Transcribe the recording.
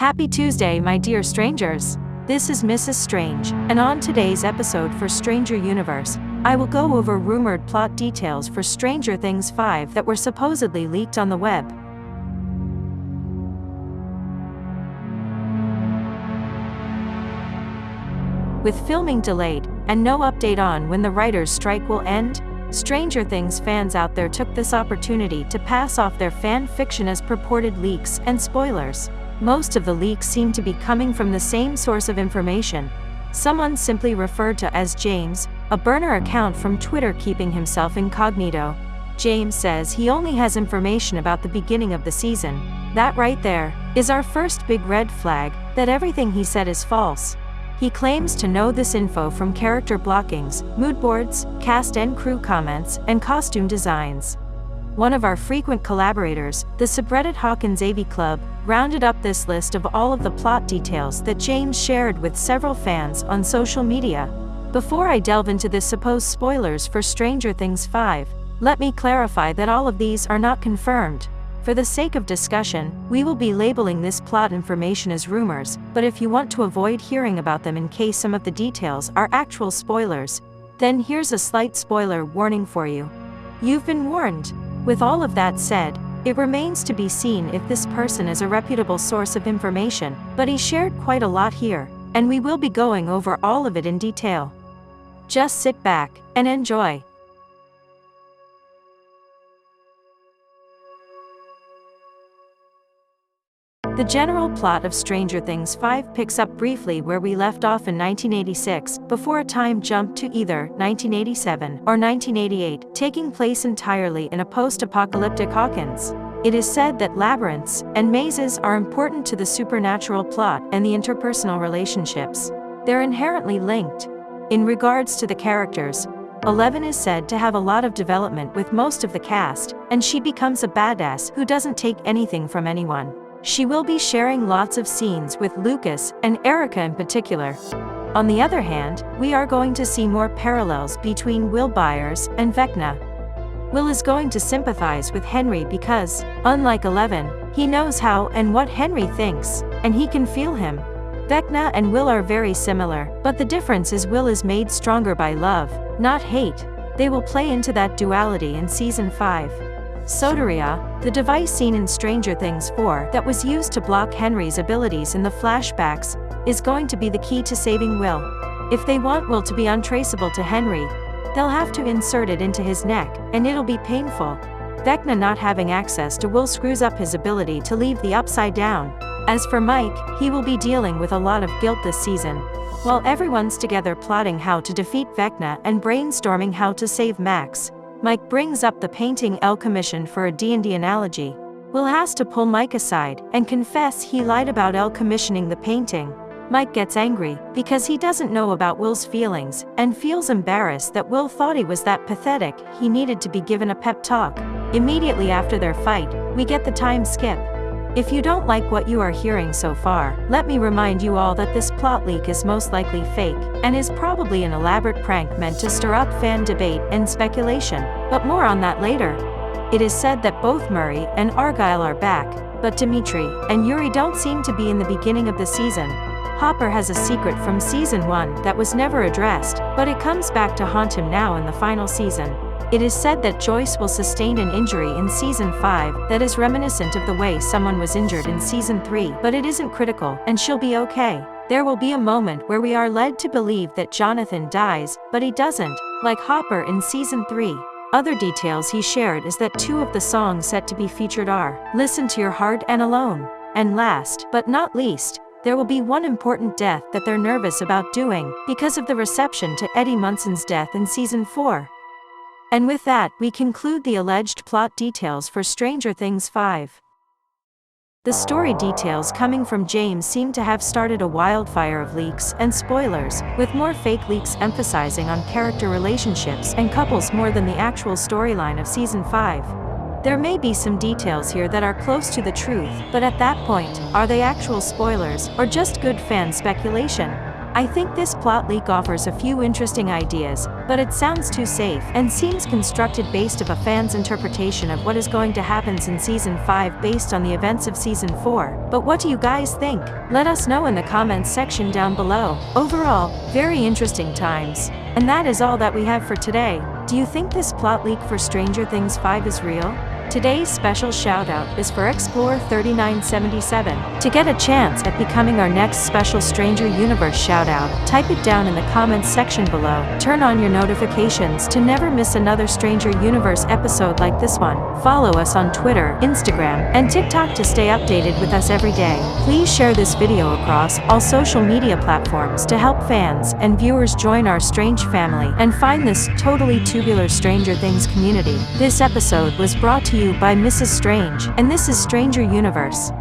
Happy Tuesday, my dear strangers. This is Mrs. Strange, and on today's episode for Stranger Universe, I will go over rumored plot details for Stranger Things 5 that were supposedly leaked on the web. With filming delayed, and no update on when the writers' strike will end, Stranger Things fans out there took this opportunity to pass off their fan fiction as purported leaks and spoilers. Most of the leaks seem to be coming from the same source of information. Someone simply referred to as James, a burner account from Twitter keeping himself incognito. James says he only has information about the beginning of the season. That right there is our first big red flag that everything he said is false. He claims to know this info from character blockings, mood boards, cast and crew comments, and costume designs. One of our frequent collaborators, the subreddit Hawkins AV Club, rounded up this list of all of the plot details that James shared with several fans on social media. Before I delve into the supposed spoilers for Stranger Things 5, let me clarify that all of these are not confirmed. For the sake of discussion, we will be labeling this plot information as rumors, but if you want to avoid hearing about them in case some of the details are actual spoilers, then here's a slight spoiler warning for you. You've been warned. With all of that said, it remains to be seen if this person is a reputable source of information, but he shared quite a lot here, and we will be going over all of it in detail. Just sit back and enjoy. The general plot of Stranger Things 5 picks up briefly where we left off in 1986, before a time jump to either 1987 or 1988, taking place entirely in a post-apocalyptic Hawkins. It is said that labyrinths and mazes are important to the supernatural plot and the interpersonal relationships. They're inherently linked. In regards to the characters, Eleven is said to have a lot of development with most of the cast, and she becomes a badass who doesn't take anything from anyone. She will be sharing lots of scenes with Lucas and Erica in particular. On the other hand, we are going to see more parallels between Will Byers and Vecna. Will is going to sympathize with Henry because, unlike Eleven, he knows how and what Henry thinks, and he can feel him. Vecna and Will are very similar, but the difference is Will is made stronger by love, not hate. They will play into that duality in Season 5. Soteria, the device seen in Stranger Things 4 that was used to block Henry's abilities in the flashbacks, is going to be the key to saving Will. If they want Will to be untraceable to Henry, they'll have to insert it into his neck, and it'll be painful. Vecna not having access to Will screws up his ability to leave the Upside Down. As for Mike, he will be dealing with a lot of guilt this season. While everyone's together plotting how to defeat Vecna and brainstorming how to save Max, Mike brings up the painting El commissioned for a D&D analogy. Will has to pull Mike aside and confess he lied about El commissioning the painting. Mike gets angry because he doesn't know about Will's feelings and feels embarrassed that Will thought he was that pathetic he needed to be given a pep talk. Immediately after their fight, we get the time skip. If you don't like what you are hearing so far, let me remind you all that this plot leak is most likely fake, and is probably an elaborate prank meant to stir up fan debate and speculation, but more on that later. It is said that both Murray and Argyle are back, but Dimitri and Yuri don't seem to be in the beginning of the season. Hopper has a secret from Season 1 that was never addressed, but it comes back to haunt him now in the final season. It is said that Joyce will sustain an injury in Season 5 that is reminiscent of the way someone was injured in Season 3, but it isn't critical, and she'll be okay. There will be a moment where we are led to believe that Jonathan dies, but he doesn't, like Hopper in Season 3. Other details he shared is that 2 of the songs set to be featured are Listen to Your Heart and Alone. And last, but not least, there will be one important death that they're nervous about doing, because of the reception to Eddie Munson's death in Season 4. And with that, we conclude the alleged plot details for Stranger Things 5. The story details coming from James seem to have started a wildfire of leaks and spoilers, with more fake leaks emphasizing on character relationships and couples more than the actual storyline of Season 5. There may be some details here that are close to the truth, but at that point, are they actual spoilers, or just good fan speculation? I think this plot leak offers a few interesting ideas, but it sounds too safe and seems constructed based of a fan's interpretation of what is going to happen in Season 5 based on the events of Season 4. But what do you guys think? Let us know in the comments section down below. Overall, very interesting times. And that is all that we have for today. Do you think this plot leak for Stranger Things 5 is real? Today's special shoutout is for Explorer3977. To get a chance at becoming our next special Stranger Universe shoutout, type it down in the comments section below. Turn on your notifications to never miss another Stranger Universe episode like this one. Follow us on Twitter, Instagram, and TikTok to stay updated with us every day. Please share this video across all social media platforms to help fans and viewers join our Strange family and find this totally tubular Stranger Things community. This episode was brought to you by Mrs. Strange, and this is Stranger Universe.